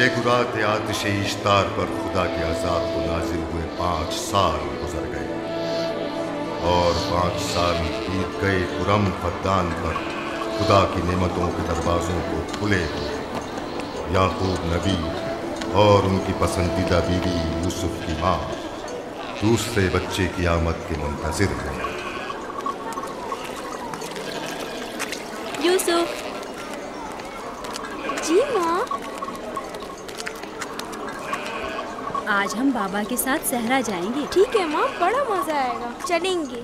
ज़ेगुरात आतिश इश्तार पर खुदा के अज़ाब को नाजिल हुए 5 साल गुजर गए, और 5 साल बीत गए पुरम फद्दान पर खुदा की नेमतों के दरवाज़ों को खुले हुए। याकूब नबी और उनकी पसंदीदा बीवी यूसुफ की माँ दूसरे बच्चे की आमद के मुंतज़िर हैं। यूसुफ। जी माँ। आज हम बाबा के साथ सहरा जाएंगे। ठीक है माँ, बड़ा मजा आएगा, चलेंगे।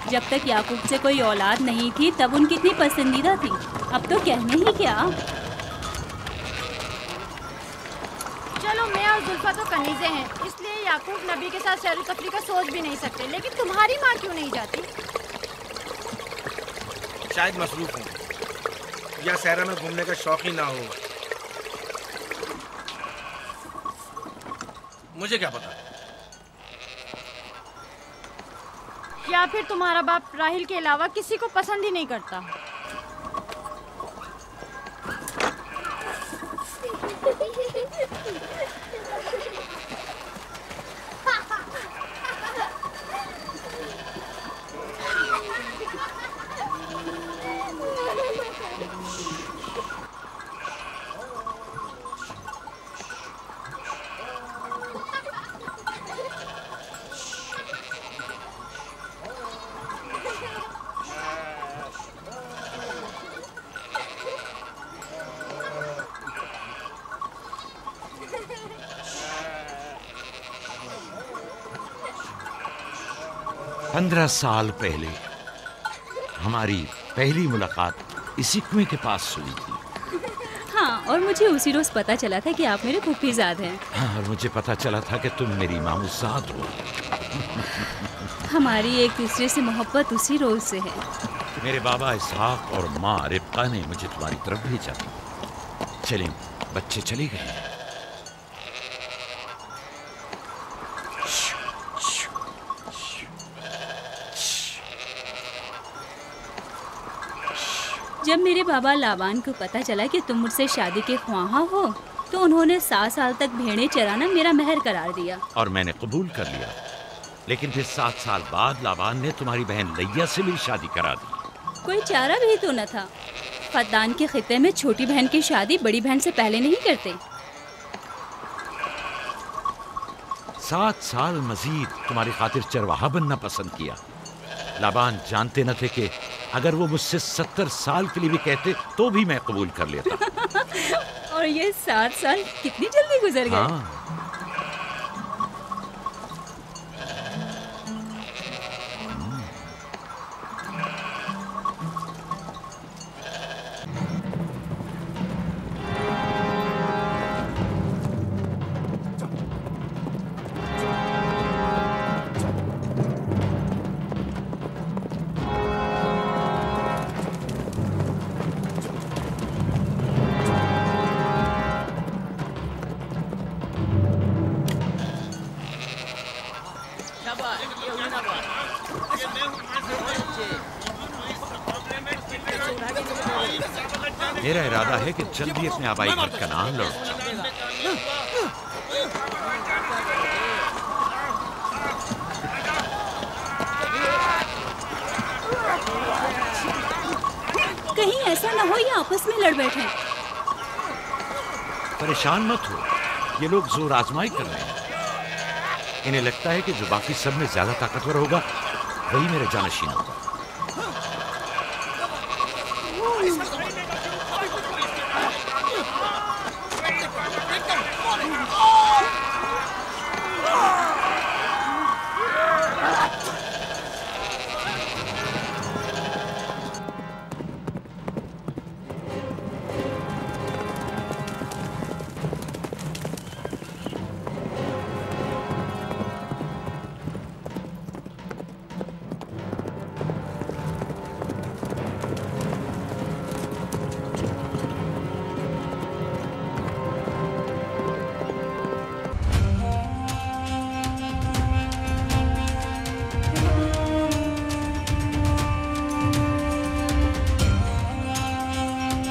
जब तक याकूब से कोई औलाद नहीं थी तब उनकी इतनी पसंदीदा थी, अब तो कहने ही क्या। चलो, मैं और जुल्फा तो कनीज़े हैं, इसलिए याकूब नबी के साथ सैर तफरी का सोच भी नहीं सकते। लेकिन तुम्हारी माँ क्यों नहीं जाती? शायद मसरूफ हूँ या सहरा में घूमने का शौक ही ना हो, मुझे क्या पता। या फिर तुम्हारा बाप राहिल के अलावा किसी को पसंद ही नहीं करता। पंद्रह साल पहले हमारी पहली मुलाकात इसी कुएं के पास हुई थी। हाँ, और मुझे उसी रोज पता चला था कि आप मेरे फूफीजाद हैं। हाँ, और मुझे पता चला था कि तुम मेरी मामूजाद हो। हमारी एक दूसरे से मोहब्बत उसी रोज से है। मेरे बाबा इसहाक और माँ रिब्का ने मुझे तुम्हारी तरफ भेजा। चलें, बच्चे चले गए। जब मेरे बाबा लाबान को पता चला कि तुम मुझसे शादी के ख्वाहां हो, तो उन्होंने 7 साल तक भेड़ें चराना मेरा महर करार दिया। और मैंने कबूल कर लिया। लेकिन फिर 7 साल बाद लाबान ने तुम्हारी बहन लैया से मेरी शादी करा दी। कोई चारा भी तो न था। फद्दान के खित्ते में छोटी बहन की शादी बड़ी बहन से पहले नहीं करते। 7 साल मजीद तुम्हारी खातिर चरवाहा बनना पसंद किया। लाबान जानते न थे कि अगर वो मुझसे 70 साल के लिए भी कहते तो भी मैं कबूल कर लेता। और ये 7 साल कितनी जल्दी गुजर गए। हाँ। मेरा इरादा है कि जल्दी अपने आबाई घर कनान लौट जाऊं। कहीं ऐसा ना हो ये आपस में लड़ बैठे। परेशान मत हो, ये लोग जोर आजमाई कर रहे हैं। इन्हें लगता है कि जो बाकी सब में ज्यादा ताकतवर होगा वही मेरा जानशीन होगा।